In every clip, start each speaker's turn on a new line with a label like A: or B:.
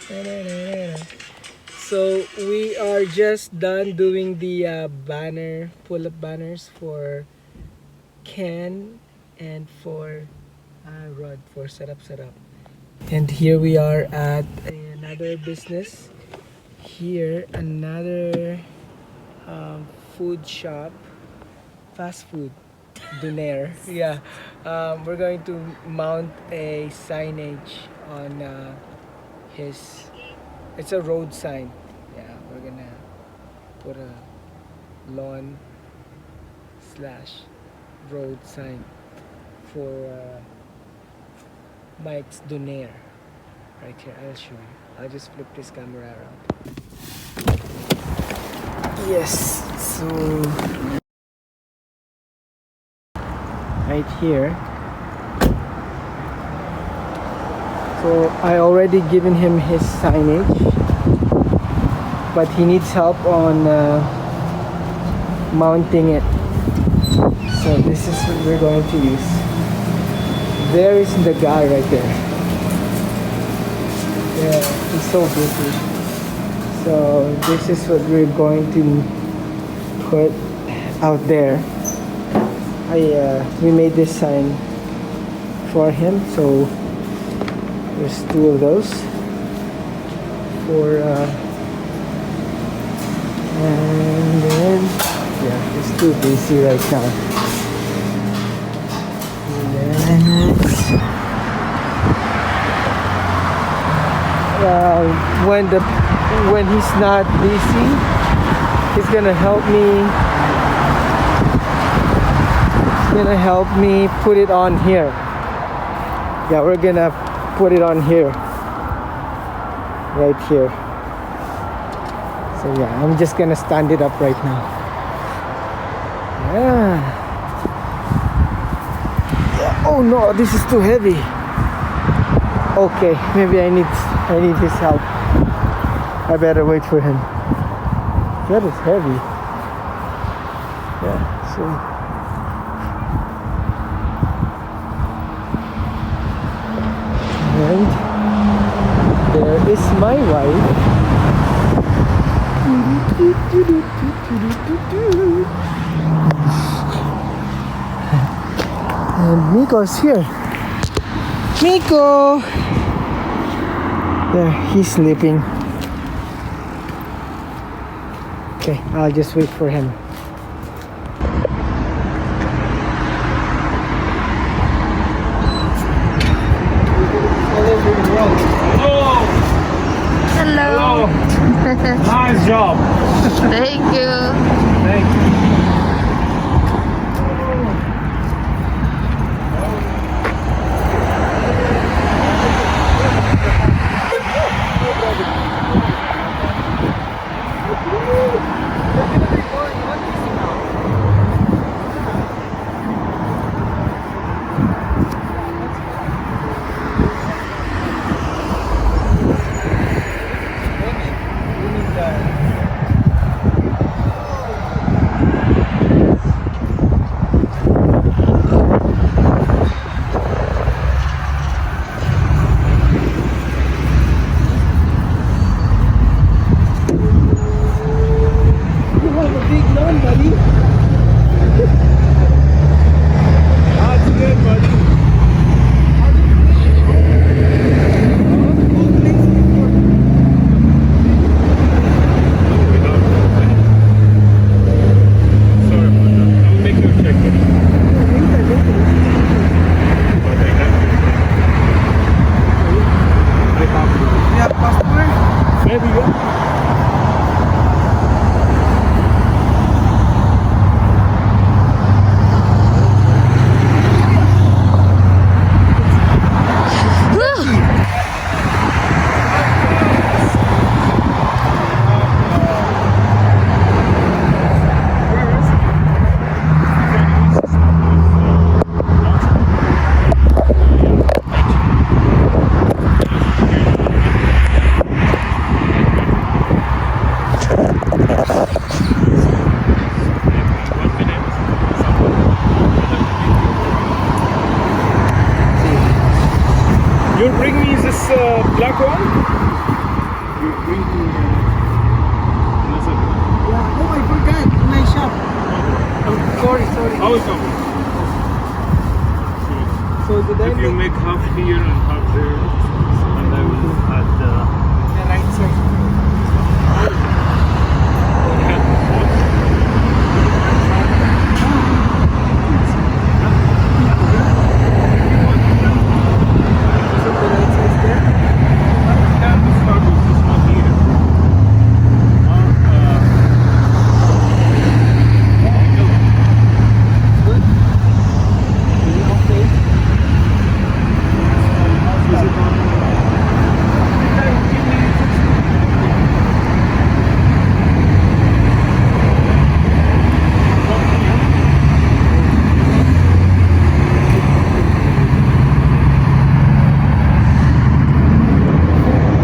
A: So we are just done doing the banner, pull-up banners for Ken and for Rod for setup. And here we are at another business. Here another food shop, fast food, Donair. Yeah, we're going to mount a signage on his. It's a road sign. Yeah, we're gonna put a lawn slash road sign for Mike's Donair. Right here, I'll show you. I'll just flip this camera around. Yes, so right here. So I already given him his signage, but he needs help on mounting it. So this is what we're going to use. There is the guy right there. Yeah, he's so busy. So this is what we're going to put out there. We made this sign for him, so there's two of those for and then yeah, it's too busy right now. And then when he's not busy, he's gonna help me put it on here. Yeah, we're gonna put it on here, right here. So yeah, I'm just gonna stand it up right now. Yeah. Oh no, this is too heavy. Okay, maybe I need his help. I better wait for him. That is heavy. Yeah, so and there is my wife. And Miko's here. Miko! There, he's sleeping. Okay, I'll just wait for him.
B: Hello.
C: Nice job.
B: Thank you.
C: Thank you. You'll bring me this black one?
A: sorry.
C: Oh, it's okay.
A: So did I
C: If you
A: make
C: make half here and half there, and I will add
A: the right side? So the right side there? Good. Is it okay?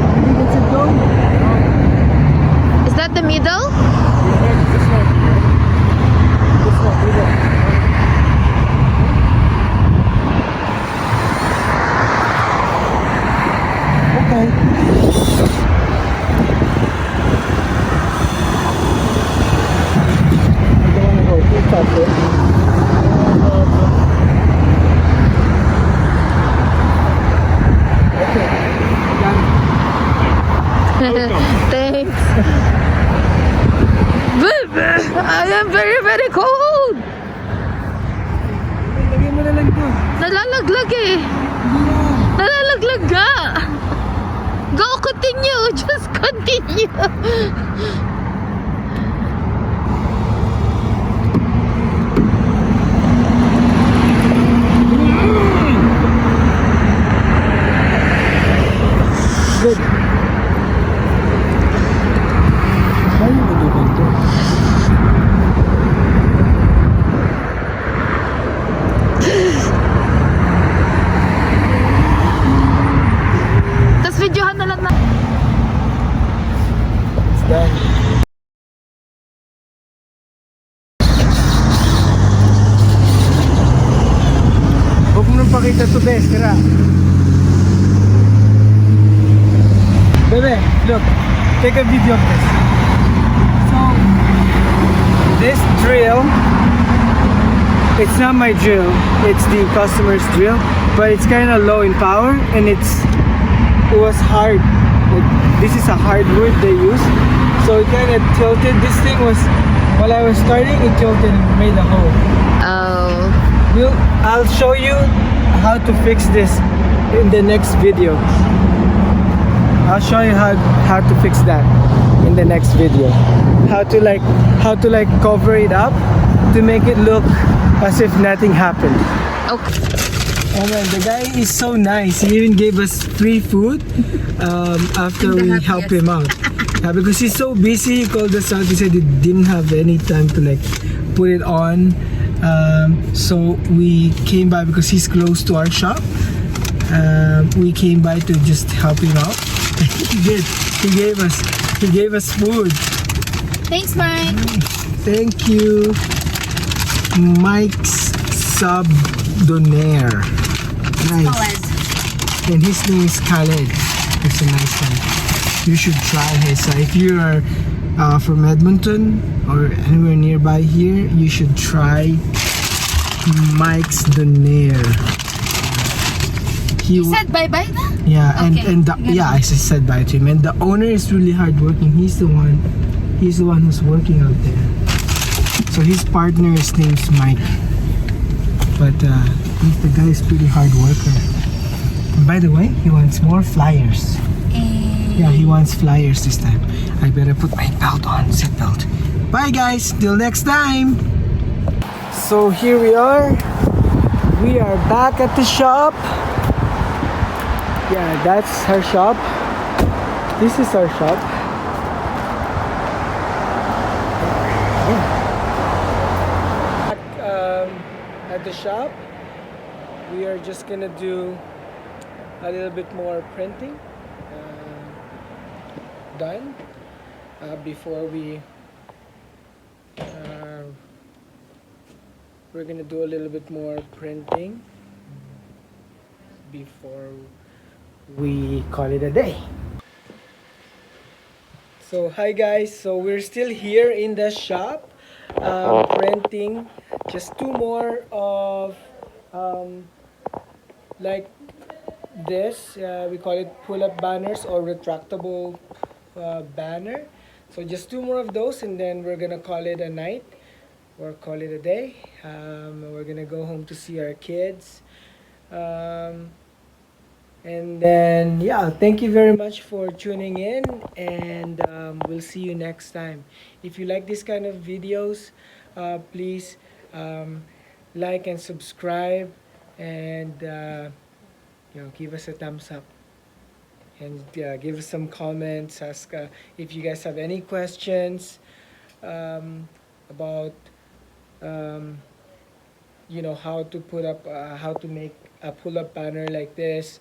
A: I think it's a go.
B: Is that the middle?
A: This one, okay. I don't want to go too fast there. Okay. Done.
B: Thanks. I am very, very cold.
A: Lagyan mo na lang to.
B: Nalalaglag eh. Nalalaglag nga. Go, continue. Just continue.
A: Good. Kaya mo ba ito?
B: Tapos videohan na lang na.
A: It's done. Huwag mo nang pakita to, Bes. Tira. Bebe, look. Take a video of this. So, this drill, it's not my drill. It's the customer's drill. But it's kind of low in power and it was hard. Like, this is a hard wood they use. So it kind of tilted. This thing was, while I was starting, it tilted and made a hole.
B: Oh.
A: I'll show you how to fix this in the next video. I'll show you how to fix that in the next video. How to cover it up to make it look as if nothing happened.
B: Okay.
A: Oh man, the guy is so nice. He even gave us free food after we helped him out. Yeah, because he's so busy, he called us out. He said he didn't have any time to like put it on. So we came by because he's close to our shop. We came by to just help him out. He did. He gave us food.
B: Thanks, Mike.
A: Thank you, Mike's Sub Donaire. Nice. And his name is Khaled. It's a nice one. You should try his. If you are from Edmonton or anywhere nearby here, you should try Mike's Donaire.
B: You said bye-bye na?
A: Yeah,
B: Okay.
A: I just said bye to him. And the owner is really hardworking. He's the one who's working out there. So his partner's name's Mike. But the guy is pretty hard worker. And by the way, he wants more flyers. Yeah, he wants flyers this time. I better put my belt on, seat belt. Bye guys, till next time. So here we are. We are back at the shop. Yeah, that's her shop. This is our shop. At the shop, we are just gonna do a little bit more printing done before we're gonna do a little bit more printing before we call it a day. So hi guys, so we're still here in the shop printing just two more of like this. We call it pull-up banners or retractable banner. So just two more of those, and then we're gonna call it a night or call it a day. We're gonna go home to see our kids. And then, yeah, thank you very much for tuning in, and we'll see you next time. If you like this kind of videos, please like and subscribe, and give us a thumbs up, and give us some comments. Ask if you guys have any questions about how to put up how to make a pull-up banner like this,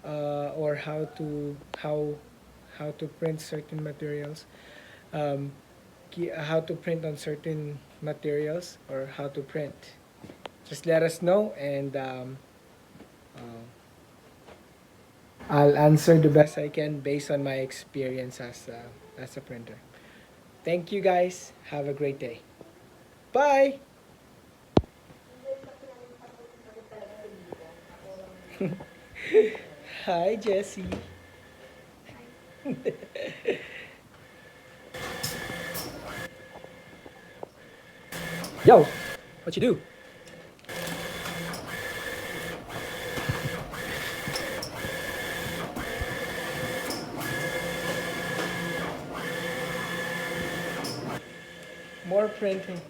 A: or how to print certain materials, how to print on certain materials, or how to print. Just let us know, and I'll answer the best I can based on my experience as a printer. Thank you guys. Have a great day. Bye. Hi, Jessie. Yo, what you do? More printing.